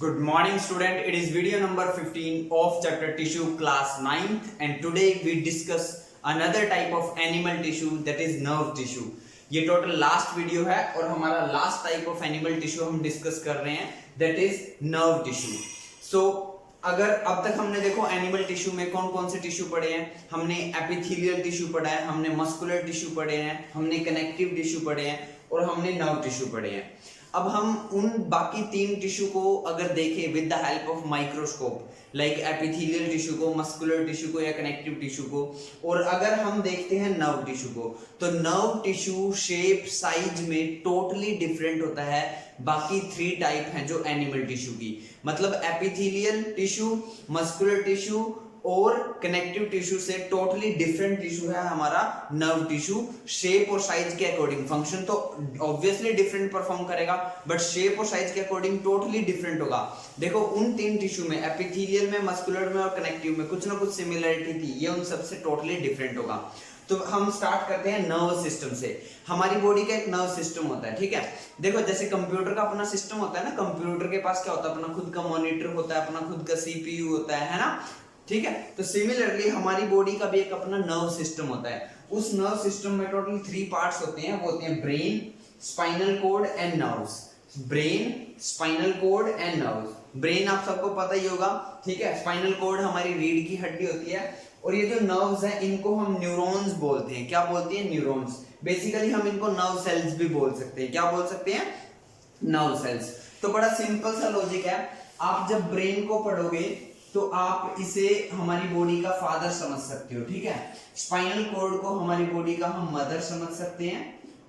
Good morning student, it is video number 15 of chapter tissue class 9th and today we discuss another type of animal tissue that is nerve tissue. ये total last video है और हमारा last type of animal tissue हम discuss कर रहे हैं that is nerve tissue. सो अगर अब तक हमने देखो एनिमल टिश्यू में कौन कौन से टिश्यू पढ़े हैं, हमने एपिथेलियल टिश्यू पढ़ा है, हमने मस्कुलर टिश्यू पढ़े हैं, हमने कनेक्टिव टिश्यू पढ़े हैं और हमने नर्व टिश्यू पढ़े हैं. अब हम उन बाकी तीन टिश्यू को अगर देखें with the help of microscope like epithelial tissue को, मस्कुलर टिश्यू को या कनेक्टिव टिश्यू को, और अगर हम देखते हैं नर्व टिश्यू को तो नर्व टिश्यू शेप साइज में टोटली डिफरेंट होता है बाकी थ्री टाइप हैं जो एनिमल टिश्यू की. मतलब एपिथेलियल टिश्यू, मस्कुलर टिश्यू और कनेक्टिव टिश्यू से टोटली डिफरेंट टिश्यू है हमारा नर्व टिश्यू. शेप और साइज के अकॉर्डिंग फंक्शन तो ऑब्वियसली डिफरेंट परफॉर्म करेगा बट शेप और साइज के अकॉर्डिंग टोटली डिफरेंट होगा. देखो उन तीन टिश्यू में एपिथेलियल में, मस्कुलर में और कनेक्टिव में कुछ ना कुछ सिमिलरिटी थी, ये उन सबसे टोटली डिफरेंट होगा. तो हम स्टार्ट करते हैं नर्व सिस्टम से. हमारी बॉडी का एक नर्व सिस्टम होता है, ठीक है. देखो जैसे कंप्यूटर का अपना सिस्टम होता है ना, कंप्यूटर के पास क्या होता है, अपना खुद का मॉनिटर होता है, अपना खुद का सीपीयू होता है ना, ठीक है. तो सिमिलरली हमारी बॉडी का भी एक अपना नर्व सिस्टम होता है. उस नर्व सिस्टम में टोटल थ्री पार्ट्स होते हैं, वो होते हैं brain, spinal cord and nerves. Brain, spinal cord and nerves. Brain आप सबको पता ही होगा, ठीक है. स्पाइनल कॉर्ड हमारी रीढ़ की हड्डी होती है और ये जो नर्व्स हैं इनको हम न्यूरॉन्स बोलते हैं. क्या बोलते हैं? न्यूरॉन्स. बेसिकली हम इनको नर्व सेल्स भी बोल सकते हैं. क्या बोल सकते हैं? Nerve cells. तो बड़ा सिंपल सा लॉजिक है. आप जब ब्रेन को पढ़ोगे तो आप इसे हमारी बॉडी का फादर समझ सकते हो, ठीक है. स्पाइनल कॉर्ड को हमारी बॉडी का हम मदर समझ सकते हैं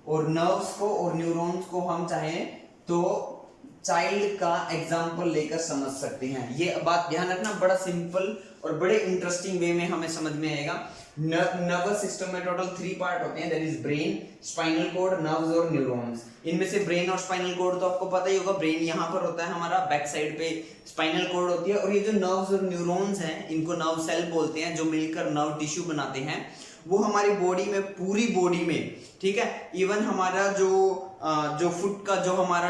और नर्व्स को और न्यूरॉन्स को हम चाहें तो चाइल्ड का एग्जाम्पल लेकर समझ सकते हैं. ये बात ध्यान रखना, बड़ा सिंपल और बड़े इंटरेस्टिंग वे में हमें समझ में आएगा. नर्वस सिस्टम में टोटल थ्री पार्ट होते हैं, that is brain, spinal cord, nerves और न्यूरॉन्स. इनमें से ब्रेन और स्पाइनल कॉर्ड तो आपको पता ही होगा, ब्रेन यहाँ पर होता है हमारा, बैक साइड पे स्पाइनल कॉर्ड होती है और ये जो नर्व्स और न्यूरॉन्स हैं इनको नर्व सेल बोलते हैं जो मिलकर नर्व टिश्यू बनाते हैं. वो हमारी बॉडी में, पूरी बॉडी में, ठीक है, इवन हमारा जो फुट का जो हमारा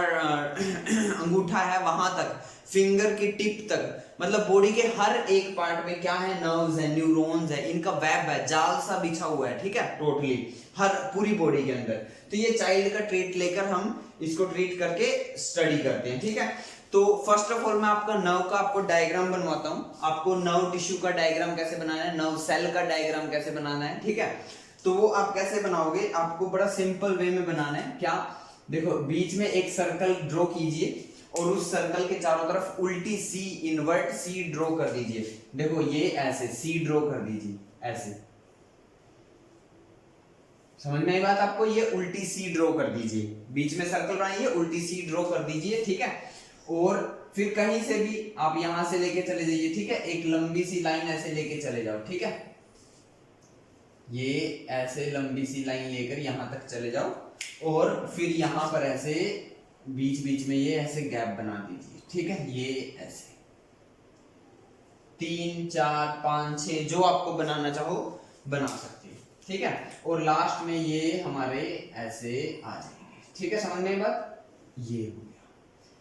अंगूठा है वहां तक, फिंगर की टिप तक, मतलब बॉडी के हर एक पार्ट में क्या है, नर्व्स है, न्यूरॉन्स है, इनका वेब है, जाल सा बिछा हुआ है, ठीक है, टोटली हर पूरी बॉडी के अंदर. तो ये चाइल्ड का ट्रीट लेकर हम इसको ट्रीट करके स्टडी करते हैं, ठीक है. तो फर्स्ट ऑफ ऑल मैं आपका नर्व का आपको डायग्राम बनवाता हूं. आपको नर्व टिश्यू का डायग्राम कैसे बनाना है, नर्व सेल का डायग्राम कैसे बनाना है, ठीक है. तो वो आप कैसे बनाओगे, आपको बड़ा सिंपल वे में बनाना है. क्या? देखो बीच में एक सर्कल ड्रॉ कीजिए और उस सर्कल के चारों तरफ उल्टी सी, इन्वर्ट सी ड्रॉ कर दीजिए. देखो ये ऐसे सी ड्रॉ कर दीजिए, ऐसे. समझ में आई बात आपको? ये उल्टी सी ड्रॉ कर दीजिए, बीच में सर्कल बनाइए, उल्टी सी ड्रॉ कर दीजिए, ठीक है. और फिर कहीं से भी आप यहां से लेके चले जाइए, ठीक है. एक लंबी सी लाइन ऐसे लेके चले जाओ, ठीक है. ये ऐसे लंबी सी लाइन लेकर यहां तक चले जाओ और फिर यहां पर ऐसे बीच बीच में ये ऐसे गैप बना दीजिए, ठीक है. ये ऐसे 3, 4, 5, 6 जो आपको बनाना चाहो बना सकते हो, ठीक है. और लास्ट में ये हमारे ऐसे आ जाएंगे, ठीक है. समझ में बात? ये हो गया.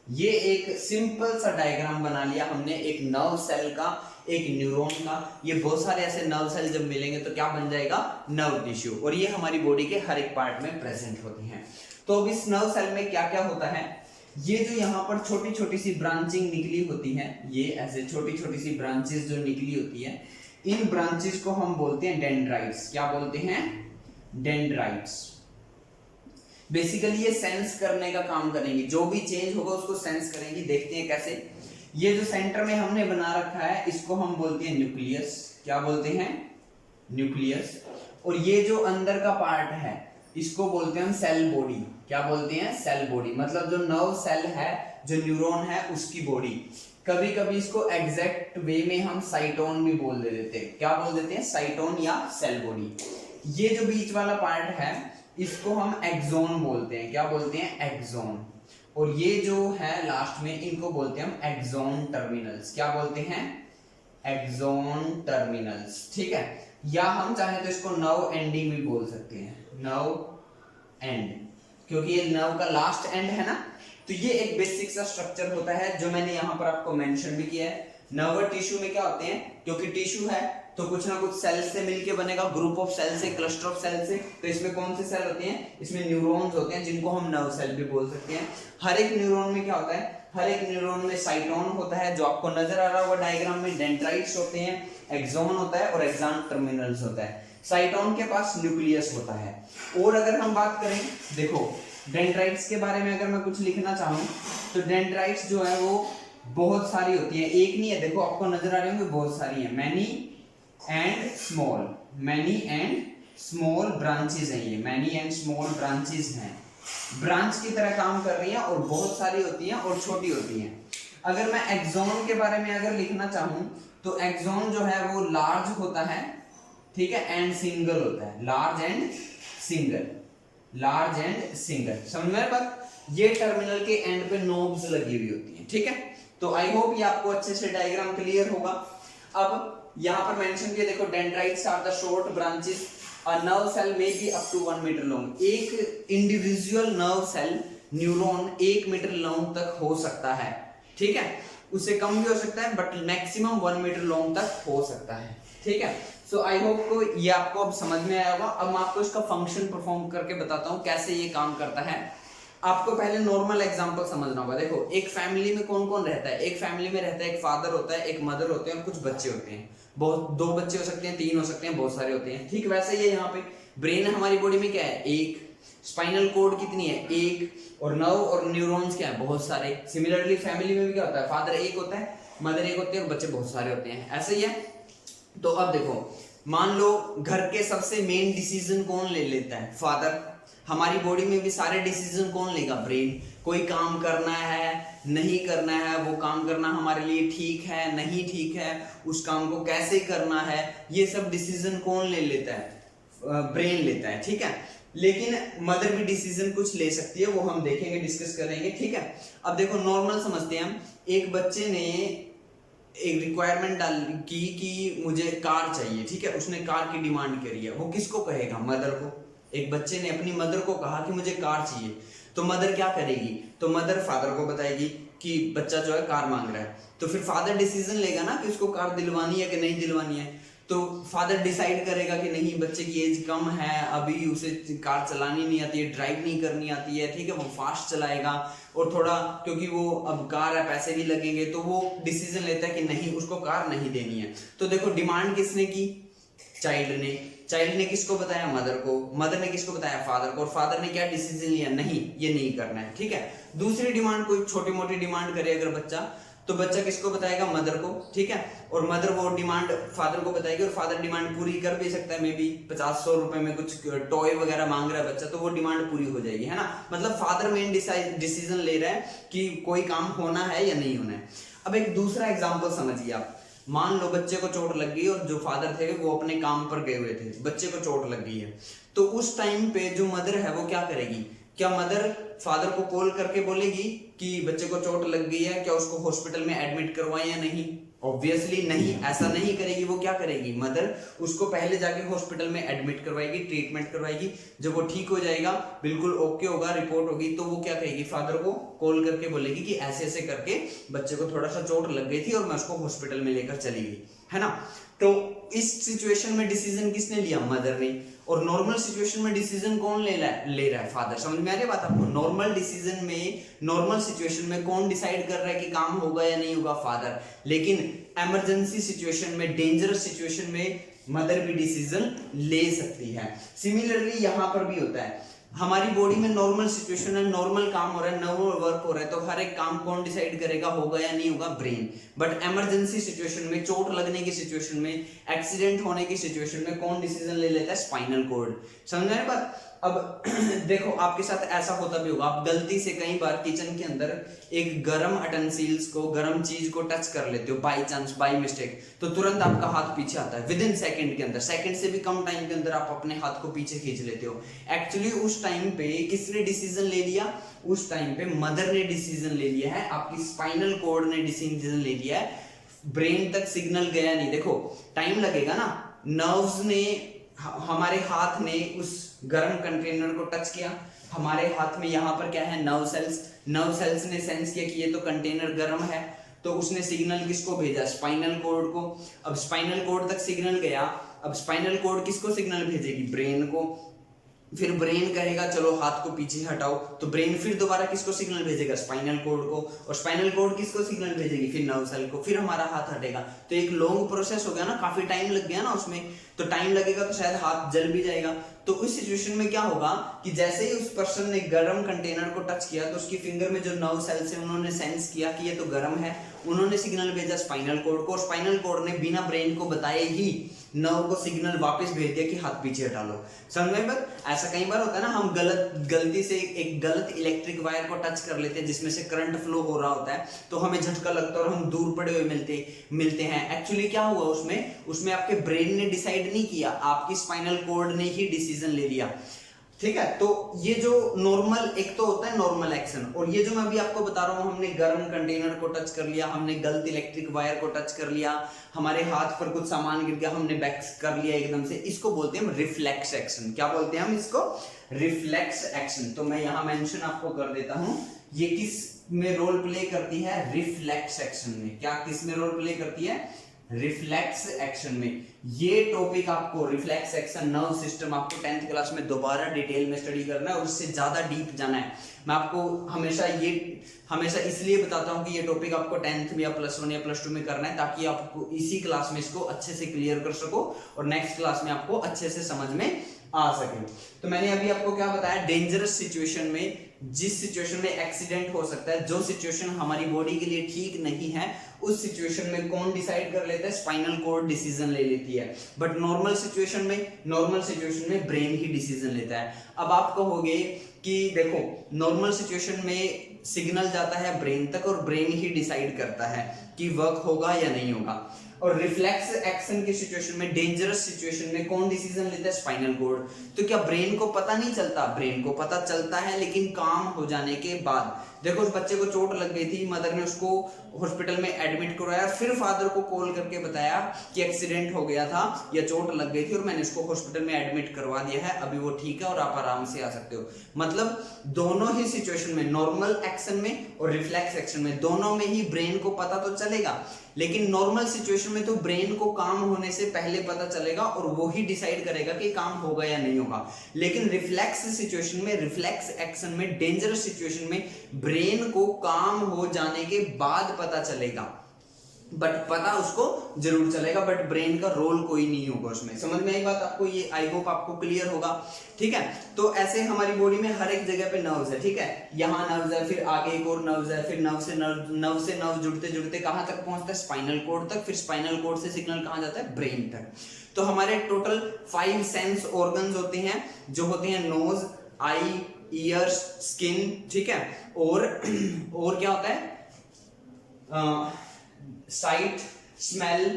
ये एक सिंपल सा डायग्राम बना लिया हमने, एक नर्व सेल का, एक न्यूरॉन का. ये बहुत सारे ऐसे नर्व सेल जब मिलेंगे तो क्या बन जाएगा, नर्व टिश्यू. और ये हमारी बॉडी के हर एक पार्ट में प्रेजेंट होते हैं. तो अब इस नर्व सेल में क्या क्या होता है, ये जो यहाँ पर छोटी छोटी सी ब्रांचिंग निकली होती है, ये ऐसे छोटी छोटी सी ब्रांचेस जो निकली होती है, इन ब्रांचेस को हम बोलते हैं डेंड्राइट्स. क्या बोलते हैं? डेंड्राइट्स. बेसिकली ये सेंस करने का काम करेंगी, जो भी चेंज होगा उसको सेंस करेंगी. देखते हैं कैसे. ये जो सेंटर में हमने बना रखा है इसको हम बोलते हैं न्यूक्लियस. क्या बोलते हैं? न्यूक्लियस. और ये जो अंदर का पार्ट है इसको बोलते हैं हम सेल बॉडी. क्या बोलते हैं? Cell body. मतलब जो नर्व सेल है, जो न्यूरॉन है, उसकी बॉडी. कभी कभी इसको एग्जैक्ट वे में हम साइटोन भी बोल देते हैं. क्या बोल देते हैं? साइटोन या सेल बॉडी. ये जो बीच वाला पार्ट है इसको हम एक्सोन बोलते हैं. क्या बोलते हैं? एक्सोन. और ये जो है लास्ट में, इनको बोलते हैं हम एक्सोन टर्मिनल्स. क्या बोलते हैं? एक्सोन टर्मिनल्स, ठीक है. या हम चाहे तो इसको नर्व एंडिंग भी बोल सकते हैं, नर्व एंड, क्योंकि ये नर्व का लास्ट एंड है ना. तो ये एक बेसिक सा स्ट्रक्चर होता है जो मैंने यहाँ पर आपको मेंशन भी किया है। नर्व टिश्यू में क्या होते हैं, क्योंकि टिश्यू है तो कुछ ना कुछ सेल से मिलके बनेगा, ग्रुप ऑफ सेल से, क्लस्टर ऑफ सेल से। तो इसमें कौन से सेल होते हैं, इसमें न्यूरॉन्स होते हैं जिनको हम नर्व सेल भी बोल सकते हैं। हर एक न्यूरॉन में क्या होता है, हर एक न्यूरॉन में साइटोन होता है जो आपको नजर आ रहा होगा डायग्राम में, डेंड्राइट्स होते हैं, एक्सॉन होता है और एक्सॉन टर्मिनल्स होता है। साइटोन के पास न्यूक्लियस होता है। और अगर हम बात करें, देखो डेंड्राइट्स के बारे में अगर मैं कुछ लिखना चाहूँ तो डेंड्राइट्स जो है वो बहुत सारी होती है, एक नहीं है, देखो आपको नजर आ रही होंगी बहुत सारी है। मैनी एंड स्मॉल ब्रांचेस हैं, ये मैनी एंड स्मॉल ब्रांचेस हैं, ब्रांच की तरह काम कर रही हैं और बहुत सारी होती हैं और छोटी होती हैं। अगर मैं एक्सॉन के बारे में अगर लिखना चाहूं तो एक्सॉन जो है वो लार्ज होता है, ठीक है, एंड सिंगल होता है, लार्ज एंड सिंगल। समझ में बात? ये टर्मिनल के एंड पे नोब्स लगी हुई होती हैं, ठीक है। तो आई होप ये आपको अच्छे से डायग्राम क्लियर होगा। अब यहाँ पर मेंशन किया, देखो dendrites are the short branches, a nerve cell may be up to 1 metre long. एक individual nerve cell neuron 1 metre long तक हो सकता है, ठीक है, उससे कम भी हो सकता है बट मैक्सिमम 1 मीटर लॉन्ग तक हो सकता है, ठीक है। सो आई होप को ये आपको अब समझ में आया होगा। अब मैं आपको इसका फंक्शन परफॉर्म करके बताता हूँ कैसे ये काम करता है। आपको पहले नॉर्मल एग्जांपल समझना होगा। देखो एक फैमिली में कौन कौन रहता है, एक फैमिली में रहता है, एक फादर होता है, एक मदर होते हैं और कुछ बच्चे होते हैं। बहुत 2 बच्चे हो सकते हैं, 3 हो सकते हैं, बहुत सारे होते हैं, ठीक। वैसे ही यहाँ पे ब्रेन हमारी बॉडी में क्या है, एक, स्पाइनल कोड कितनी है, एक, और नर्व और न्यूरॉन्स क्या है, बहुत सारे। सिमिलरली फैमिली में भी क्या होता है, फादर एक होता है, मदर एक होती है और बच्चे बहुत सारे होते हैं, ऐसे ही है। तो अब देखो मान लो घर के सबसे मेन डिसीजन कौन ले लेता है, फादर। हमारी बॉडी में भी सारे डिसीजन कौन लेगा, ब्रेन। कोई काम करना है, नहीं करना है, वो काम करना हमारे लिए ठीक है, नहीं ठीक है, उस काम को कैसे करना है, ये सब डिसीजन कौन ले लेता है, ब्रेन लेता है, ठीक है। लेकिन मदर भी डिसीजन कुछ ले सकती है, वो हम देखेंगे, डिस्कस करेंगे, ठीक है। अब देखो नॉर्मल समझते हैं हम, एक बच्चे ने एक रिक्वायरमेंट डाल की कि मुझे कार चाहिए, ठीक है, उसने कार की डिमांड करी है, वो किसको कहेगा, मदर को। एक बच्चे ने अपनी मदर को कहा कि मुझे कार चाहिए, तो मदर क्या करेगी, तो मदर फादर को बताएगी कि बच्चा जो है कार मांग रहा है। तो फिर फादर डिसीजन लेगा ना कि उसको कार दिलवानी है कि नहीं दिलवानी है। तो फादर डिसाइड करेगा कि नहीं, बच्चे की एज कम है, अभी उसे कार चलानी नहीं आती है, ड्राइव नहीं करनी आती है, ठीक है, वो फास्ट चलाएगा और थोड़ा, क्योंकि वो अब कार है, पैसे भी लगेंगे, तो वो डिसीजन लेता है कि नहीं, उसको कार नहीं देनी है। तो देखो डिमांड किसने की, चाइल्ड ने किसको बताया, मदर को, मदर ने किसको बताया, फादर को, और फादर ने क्या डिसीजन लिया, नहीं ये नहीं करना है, ठीक है। दूसरी डिमांड, कोई छोटी मोटी डिमांड करे अगर बच्चा, तो बच्चा किसको बताएगा, मदर को, ठीक है, और मदर वो डिमांड फादर को बताएगी, और फादर डिमांड पूरी कर भी सकता है, मे बी 50-100 रुपए में कुछ टॉय वगैरह मांग रहा है बच्चा, तो वो डिमांड पूरी हो जाएगी, है ना। मतलब फादर मेन डिसीजन ले रहा है कि कोई काम होना है या नहीं होना है। अब एक दूसरा एग्जाम्पल समझिए आप, मान लो बच्चे को चोट लग गई और जो फादर थे वो अपने काम पर गए हुए थे, बच्चे को चोट लग गई है, तो उस टाइम पे जो मदर है वो क्या करेगी, क्या मदर फादर को कॉल करके बोलेगी कि बच्चे को चोट लग गई है, क्या उसको हॉस्पिटल में एडमिट करवाएं या नहीं? ऑब्वियसली नहीं, ऐसा नहीं करेगी। वो क्या करेगी, मदर उसको पहले जाके हॉस्पिटल में एडमिट करवाएगी, ट्रीटमेंट करवाएगी। जब वो ठीक हो जाएगा, बिल्कुल ओके होगा, रिपोर्ट होगी, तो वो क्या कहेगी, फादर को कॉल करके बोलेगी कि ऐसे ऐसे करके बच्चे को थोड़ा सा चोट लग गई थी और मैं उसको हॉस्पिटल में लेकर चली गई, है ना। तो इस सिचुएशन में डिसीजन किसने लिया, मदर ने। और नॉर्मल सिचुएशन में डिसीजन कौन ले रहा है, फादर। समझ में आ रही बात आपको? नॉर्मल डिसीजन में, नॉर्मल सिचुएशन में कौन डिसाइड कर रहा है कि काम होगा या नहीं होगा, फादर। लेकिन इमरजेंसी सिचुएशन में, डेंजरस सिचुएशन में मदर भी डिसीजन ले सकती है। सिमिलरली यहाँ पर भी होता है, हमारी बॉडी में नॉर्मल सिचुएशन है, नॉर्मल काम हो रहा है, नॉर्मल वर्क हो रहा है, तो हर एक काम कौन डिसाइड करेगा, होगा या नहीं होगा, ब्रेन। बट इमरजेंसी सिचुएशन में, चोट लगने की सिचुएशन में, एक्सीडेंट होने की सिचुएशन में कौन डिसीजन ले लेता है, स्पाइनल कॉर्ड। समझ रहे बात? अब देखो आपके साथ ऐसा होता भी होगा, आप गलती से कई बार किचन के अंदर एक गरम अटेंसिल्स को, गरम चीज को टच कर लेते हो बाय चांस, बाय मिस्टेक, तो तुरंत आपका हाथ पीछे आता है। विद इन सेकंड के अंदर, सेकंड से भी कम टाइम के अंदर आप अपने हाथ को पीछे खींच लेते हो। एक्चुअली उस टाइम पे किसने डिसीजन ले लिया, उस टाइम पे मदर ने डिसीजन ले लिया है, आपकी स्पाइनल कॉर्ड ने डिसीजन ले लिया है, ब्रेन तक सिग्नल गया नहीं। देखो टाइम लगेगा ना, नर्व्स ने, हमारे हाथ ने उस गर्म कंटेनर को टच किया, हमारे हाथ में यहाँ पर क्या है, नर्व सेल्स। नर्व सेल्स ने सेंस किया कि ये तो कंटेनर गर्म है, तो उसने सिग्नल किसको भेजा, स्पाइनल कॉर्ड को। अब स्पाइनल कॉर्ड तक सिग्नल गया, अब स्पाइनल कॉर्ड किसको सिग्नल भेजेगी, ब्रेन को। फिर ब्रेन कहेगा चलो हाथ को पीछे हटाओ, तो ब्रेन फिर दोबारा किसको सिग्नल भेजेगा, स्पाइनल कॉर्ड को, और स्पाइनल कॉर्ड किसको सिग्नल भेजेगी, फिर नर्व सेल को, फिर हमारा हाथ हटेगा। तो एक लॉन्ग प्रोसेस हो गया ना, काफी टाइम लग गया ना उसमें, तो टाइम लगेगा तो शायद हाथ जल भी जाएगा। तो उस सिचुएशन में क्या होगा कि जैसे ही उस पर्सन ने गर्म कंटेनर को टच किया, तो उसकी फिंगर में जो नर्व सेल्स है उन्होंने सेंस किया कि ये तो गर्म है, उन्होंने सिग्नल भेजा स्पाइनल कॉर्ड को, और स्पाइनल कॉर्ड ने बिना ब्रेन को बताए ही नर्व को सिग्नल वापस भेज दिया कि हाथ पीछे हटा लो। समझ में बात? ऐसा कई बार होता है ना, हम गलती से एक गलत इलेक्ट्रिक वायर को टच कर लेते हैं जिसमें से करंट फ्लो हो रहा होता है, तो हमें झटका लगता है और हम दूर पड़े हुए मिलते हैं। एक्चुअली क्या हुआ उसमें आपके ब्रेन ने डिसाइड नहीं किया, आपकी स्पाइनल कॉर्ड ने ही डिसीजन ले लिया। ठीक है, तो ये जो नॉर्मल, एक तो होता है नॉर्मल एक्शन, और ये जो मैं अभी आपको बता रहा हूँ, हमने गर्म कंटेनर को टच कर लिया, हमने गलत इलेक्ट्रिक वायर को टच कर लिया, हमारे हाथ पर कुछ सामान गिर गया, हमने बैक कर लिया एकदम से, इसको बोलते हैं हम रिफ्लेक्स एक्शन। क्या बोलते हैं हम इसको, रिफ्लेक्स एक्शन। तो मैं यहाँ मेंशन आपको कर देता हूँ, ये किस में रोल प्ले करती है, रिफ्लेक्स एक्शन में। क्या किस में रोल प्ले करती है, रिफ्लेक्स एक्शन में। ये टॉपिक आपको रिफ्लेक्स एक्शन, नर्व सिस्टम, आपको 10th क्लास में दोबारा डिटेल में स्टडी करना है और उससे ज्यादा डीप जाना है। मैं आपको हमेशा इसलिए बताता हूं कि ये टॉपिक आपको 10th में या +1 या +2 में करना है, ताकि आपको इसी क्लास में इसको अच्छे से क्लियर कर सको और नेक्स्ट क्लास में आपको अच्छे से समझ में आ सके। तो मैंने अभी आपको क्या बताया, डेंजरस सिचुएशन में, जिस सिचुएशन में एक्सीडेंट हो सकता है, जो सिचुएशन हमारी बॉडी के लिए ठीक नहीं है, उस सिचुएशन में कौन डिसाइड कर लेता है, स्पाइनल कॉर्ड डिसीजन ले लेती है। बट नॉर्मल सिचुएशन में ब्रेन ही डिसीजन लेता है। अब आप कहोगे कि देखो, नॉर्मल सिचुएशन में सिग्नल जाता है ब्रेन तक और ब्रेन ही डिसाइड करता है कि वर्क होगा या नहीं होगा। और रिफ्लेक्स एक्शन की सिचुएशन में, डेंजरस सिचुएशन में कौन डिसीजन लेता है, स्पाइनल कॉर्ड। तो क्या ब्रेन को पता नहीं चलता, ब्रेन को पता चलता है, लेकिन काम हो जाने के बाद। देखो, उस बच्चे को चोट लग गई थी, मदर ने उसको हॉस्पिटल में एडमिट करवाया, फिर फादर को कॉल करके बताया कि एक्सीडेंट हो गया था या चोट लग गई थी और मैंने उसको हॉस्पिटल में एडमिट करवा दिया है, अभी वो ठीक है और आप आराम से आ सकते हो। मतलब दोनों ही सिचुएशन में, नॉर्मल एक्शन में और रिफ्लेक्स एक्शन में, दोनों में ही ब्रेन को पता तो चलेगा, लेकिन नॉर्मल सिचुएशन में तो ब्रेन को काम होने से पहले पता चलेगा और वो ही डिसाइड करेगा कि काम होगा या नहीं होगा। लेकिन रिफ्लेक्स सिचुएशन में, रिफ्लेक्स एक्शन में, डेंजरस सिचुएशन में ब्रेन को काम हो जाने के बाद पता चलेगा, बट पता उसको जरूर चलेगा, बट ब्रेन का रोल कोई नहीं होगा उसमें। समझ में आई बात आपको? ये आई होप आपको क्लियर होगा। ठीक है, तो ऐसे हमारी बॉडी में हर एक जगह पे नर्व्स है। ठीक है, यहाँ नर्व्स है, फिर आगे एक और नर्व्स है, फिर नर्व से नर्व जुड़ते जुड़ते कहाँ तक पहुंचता है, स्पाइनल कॉर्ड तक, फिर स्पाइनल कॉर्ड से सिग्नल कहाँ जाता है, ब्रेन तक। तो हमारे टोटल 5 सेंस ऑर्गन्स होते हैं, जो होते हैं नोज, आई, ईयर्स, स्किन। ठीक है, और क्या होता है, साइट, स्मेल,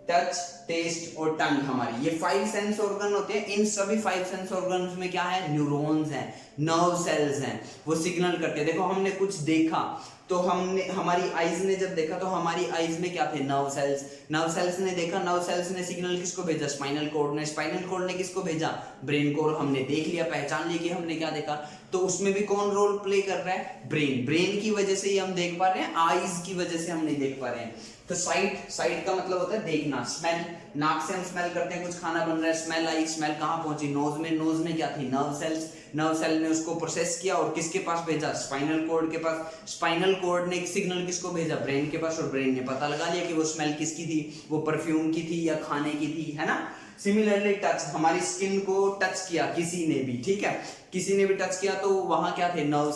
टच, टेस्ट और टंग। हमारी ये 5 सेंस ऑर्गन होते हैं। इन सभी 5 सेंस ऑर्गन्स में क्या है, न्यूरॉन्स हैं, नर्व सेल्स हैं, वो सिग्नल करते हैं। देखो, हमने कुछ देखा तो हमारी आईज ने जब देखा तो हमारी आईज में क्या थे, नर्व सेल्स ने देखा, नर्व सेल्स ने सिग्नल किसको भेजा, स्पाइनल कॉर्ड ने किसको भेजा, ब्रेन को। हमने देख लिया, पहचान लिया कि हमने क्या देखा, तो उसमें भी कौन रोल प्ले कर रहा है, ब्रेन की वजह से ही हम देख पा रहे हैं, आईज की वजह से हम नहीं देख पा रहे हैं। तो साइट का मतलब होता है देखना, स्मेल, नाक से हम स्मेल करते हैं, कुछ खाना बन रहा है, स्मेल आई, स्मेल कहाँ पहुंची, नोज में क्या थी, नर्व सेल ने उसको प्रोसेस किया और किसके पास भेजा, स्पाइनल कॉर्ड के पास। स्पाइनल कॉर्ड ने एक सिग्नल किसको भेजा, ब्रेन के पास, और ब्रेन ने पता लगा लिया कि वो स्मेल किसकी थी, वो परफ्यूम की थी या खाने की थी, है ना। सिमिलरली टच, हमारी स्किन को टच किया किसी ने भी, ठीक है, किसी ने भी टच किया तो वहां क्या थे, नर्व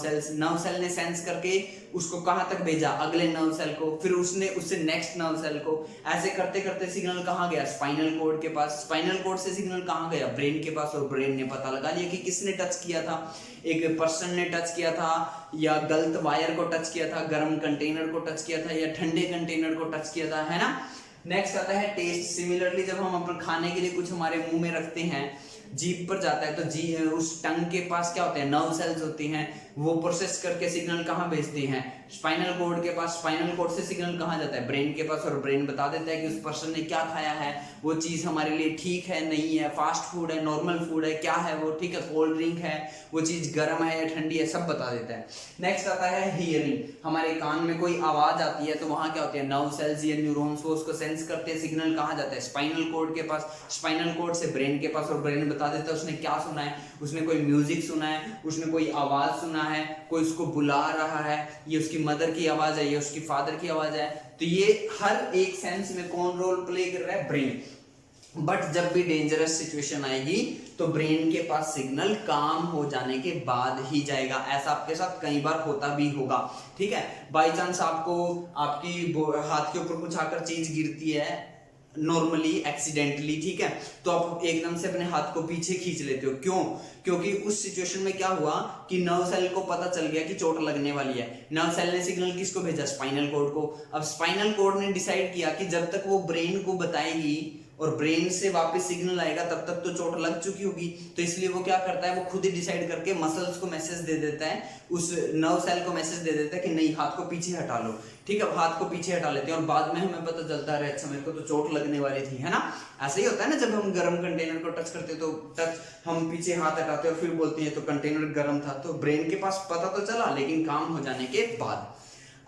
सेल ने सेंस करके उसको कहां तक भेजा, अगले नर्व सेल को, फिर उससे नेक्स्ट नर्व सेल को। ऐसे करते करते सिग्नल कहां गया, स्पाइनल कॉर्ड के पास, स्पाइनल कॉर्ड से सिग्नल कहां गया, ब्रेन के पास, और ब्रेन ने पता लगा लिया कि किसने टच किया था, एक पर्सन ने टच किया था या गलत वायर को टच किया था, गर्म कंटेनर को टच किया था या ठंडे कंटेनर को टच किया था, है ना। नेक्स्ट आता है टेस्ट। सिमिलरली जब हम अपने खाने के लिए कुछ हमारे मुंह में रखते हैं, जीभ पर जाता है, तो उस टंग के पास क्या होते हैं, नर्व सेल्स होती हैं, वो प्रोसेस करके सिग्नल कहाँ भेजते हैं, स्पाइनल कॉर्ड के पास। स्पाइनल कॉर्ड से सिग्नल कहाँ जाता है, ब्रेन के पास, और ब्रेन बता देता है कि उस पर्सन ने क्या खाया है, वो चीज हमारे लिए ठीक है नहीं है, फास्ट फूड है, नॉर्मल फूड है, क्या है वो, ठीक है, कोल्ड ड्रिंक है, वो चीज गर्म है या ठंडी है, सब बता देता है। नेक्स्ट आता है हियरिंग। हमारे कान में कोई आवाज आती है तो वहां क्या होती है, नर्व सेल्स या न्यूरॉन्स वो उसको सेंस करते हैं, सिग्नल कहाँ जाता है, स्पाइनल कॉर्ड के पास, स्पाइनल कॉर्ड से ब्रेन के पास, और ब्रेन बता देता है उसने क्या सुना है, उसने कोई म्यूजिक सुना है, उसने कोई आवाज सुना है, कोई उसको बुला रहा है, ये उसकी मदर की आवाज है, ये उसकी फादर की आवाज है। तो ये हर एक सेंस में कौन रोल प्ले कर रहा है, ब्रेन। बट जब भी डेंजरस सिचुएशन आएगी तो ब्रेन के पास सिग्नल काम हो जाने के बाद ही जाएगा। ऐसा आपके साथ कई बार होता भी होगा, ठीक है। बाई चांस आपको आपकी हाथ के ऊपर कुछ आकर चीज गिरती है नॉर्मली एक्सीडेंटली, ठीक है, तो आप एकदम से अपने हाथ को पीछे खींच लेते हो, क्यों? क्योंकि उस सिचुएशन में क्या हुआ कि नर्व सेल को पता चल गया कि चोट लगने वाली है। नर्व सेल ने सिग्नल किसको भेजा, स्पाइनल कॉर्ड को। अब स्पाइनल कॉर्ड ने डिसाइड किया कि जब तक वो ब्रेन को बताएगी और ब्रेन से वापस सिग्नल आएगा तब तक तो चोट लग चुकी होगी, तो इसलिए वो क्या करता है, वो खुद ही डिसाइड करके मसल्स को मैसेज दे देता है, उस नर्व सेल को मैसेज दे देता है कि नहीं, हाथ को पीछे हटा लो, ठीक है। हाथ को पीछे हटा लेते हैं और बाद में हमें पता चलता है अच्छा मेरे को तो चोट लगने वाली थी, है ना। ऐसा ही होता है ना, जब हम गर्म कंटेनर को टच करते तो टच हम पीछे हाथ हटाते और फिर बोलते हैं तो कंटेनर गर्म था, तो ब्रेन के पास पता तो चला लेकिन काम हो जाने के बाद।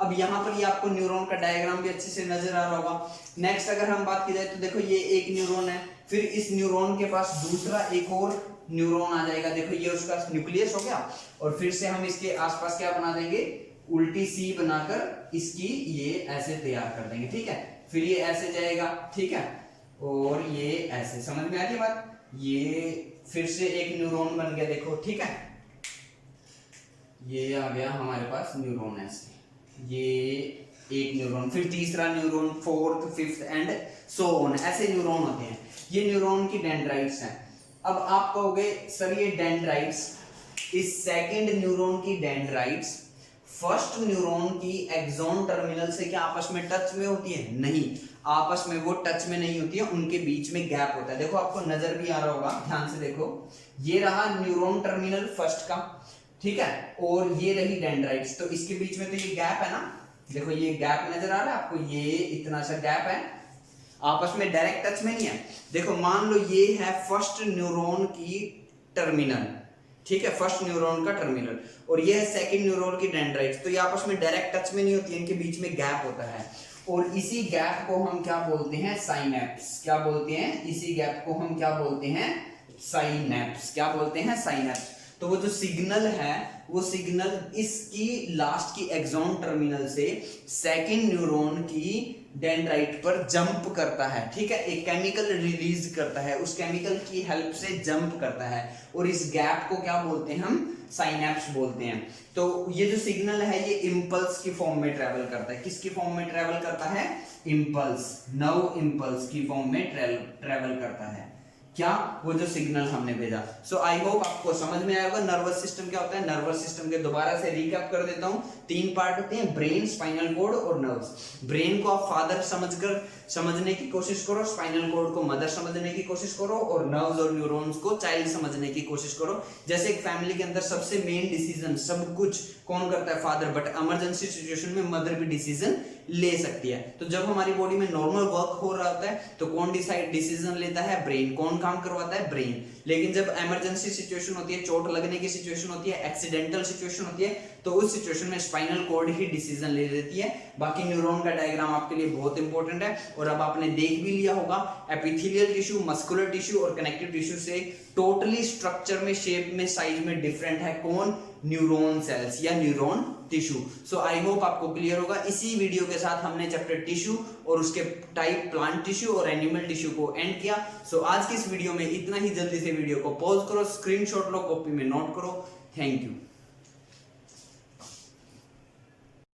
अब यहाँ पर ये आपको न्यूरॉन का डायग्राम भी अच्छे से नजर आ रहा होगा। नेक्स्ट अगर हम बात की जाए तो देखो ये एक न्यूरॉन है, फिर इस न्यूरॉन के पास दूसरा एक और न्यूरॉन आ जाएगा, देखो ये उसका न्यूक्लियस हो गया, और फिर से हम इसके आसपास क्या बना देंगे, उल्टी सी बनाकर इसकी ये ऐसे तैयार कर देंगे, ठीक है। फिर ये ऐसे जाएगा, ठीक है, और ये ऐसे, समझ में आ गई बात। ये फिर से एक न्यूरॉन बन गया, देखो, ठीक है, ये आ गया हमारे पास न्यूरॉन ऐसे, ये एक न्यूरॉन, फिर तीसरा neuron, fourth, fifth and so on, ऐसे न्यूरॉन होते हैं। ये न्यूरॉन की डेंड्राइट्स हैं। अब आप कहोगे सर ये डेंड्राइट्स, इस सेकंड न्यूरॉन की डेंड्राइट्स फर्स्ट न्यूरॉन की एक्सॉन टर्मिनल से क्या आपस में टच में होती है? नहीं, आपस में वो टच में नहीं होती है, उनके बीच में गैप होता है। देखो आपको नजर भी आ रहा होगा, ध्यान से देखो, ये रहा न्यूरॉन टर्मिनल फर्स्ट का, ठीक है, और ये रही डेंड्राइट्स, तो इसके बीच में तो ये गैप है ना, देखो ये गैप नजर आ रहा है आपको, ये इतना सा गैप है, आपस में डायरेक्ट टच में नहीं है। देखो मान लो ये है फर्स्ट न्यूरॉन की टर्मिनल, ठीक है, फर्स्ट न्यूरॉन का टर्मिनल, और ये है सेकंड न्यूरॉन की डेंड्राइट्स, तो ये आपस में डायरेक्ट टच में नहीं होती है, इनके बीच में गैप होता है, और इसी गैप को हम क्या बोलते हैं, साइनेप्स। क्या बोलते हैं? इसी गैप को हम क्या बोलते हैं, साइनेप्स। क्या बोलते हैं? साइनेप्स। तो वो जो सिग्नल है वो सिग्नल इसकी लास्ट की एक्सॉन टर्मिनल से सेकंड न्यूरॉन की डेंड्राइट पर जंप करता है, ठीक है, एक केमिकल रिलीज करता है, उस केमिकल की हेल्प से जंप करता है, और इस गैप को क्या बोलते हैं हम, साइनेप्स बोलते हैं। तो ये जो सिग्नल है ये इंपल्स की फॉर्म में ट्रेवल करता है। किसकी फॉर्म में ट्रेवल करता है? इंपल्स, नर्व इंपल्स की फॉर्म में ट्रेवल करता है। क्या? वो जो सिग्नल हमने भेजा। सो आई होप आपको समझ में आया होगा नर्वस सिस्टम क्या होता है। नर्वस सिस्टम के दोबारा से रिकैप कर देता हूं, 3 पार्ट होते हैं, ब्रेन, स्पाइनल कॉर्ड और नर्व्स। ब्रेन को आप फादर समझने की कोशिश करो, स्पाइनल कॉर्ड को मदर समझने की कोशिश करो, और नर्व्स और न्यूरॉन्स को चाइल्ड समझने की कोशिश करो। जैसे एक फैमिली के अंदर सबसे मेन डिसीजन सब कुछ कौन करता है? फादर, बट इमरजेंसी सिचुएशन में मदर भी डिसीजन ले सकती है। तो जब हमारी बॉडी में नॉर्मल वर्क हो रहा होता है तो कौन डिसीजन लेता है? ब्रेन। कौन काम करवाता है? ब्रेन। लेकिन जब इमरजेंसी सिचुएशन होती है, चोट लगने की सिचुएशन होती है, एक्सीडेंटल सिचुएशन होती है, तो उस सिचुएशन में स्पाइनल कॉर्ड ही डिसीजन ले लेती है। बाकी न्यूरॉन का डायग्राम आपके लिए बहुत इंपॉर्टेंट है, और अब आपने देख भी लिया होगा एपिथेलियल टिश्यू, मस्कुलर टिश्यू और कनेक्टिव टिश्यू से टोटली स्ट्रक्चर में, शेप में, साइज में डिफरेंट है कौन? न्यूरॉन सेल्स या neuron tissue. So I hope आपको क्लियर होगा। इसी वीडियो के साथ हमने चैप्टर टिश्यू और उसके टाइप प्लांट टिश्यू और एनिमल टिश्यू को एंड किया। सो आज की इस वीडियो में इतना ही। जल्दी से वीडियो को पॉज करो, स्क्रीनशॉट लो, कॉपी में नोट करो। Thank you.